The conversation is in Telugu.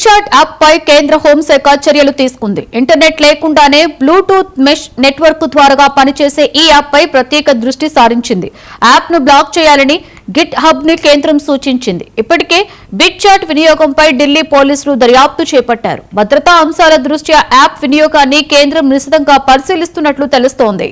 బిట్చాట్ యాప్ పై కేంద్ర హోంశాఖ చర్యలు తీసుకుంది. ఇంటర్నెట్ లేకుండానే బ్లూటూత్ మెష్ నెట్వర్క్ ద్వారా పనిచేసే ఈ యాప్ పై ప్రత్యేక దృష్టి సారించింది. యాప్ ను బ్లాక్ చేయాలని గిట్ హబ్ ని కేంద్రం సూచించింది. ఇప్పటికే బిట్చాట్ వినియోగంపై ఢిల్లీ పోలీసులు దర్యాప్తు చేపట్టారు. భద్రతా అంశాల దృష్ట్యా యాప్ వినియోగాన్ని కేంద్రం నిశితంగా పరిశీలిస్తున్నట్లు తెలుస్తోంది.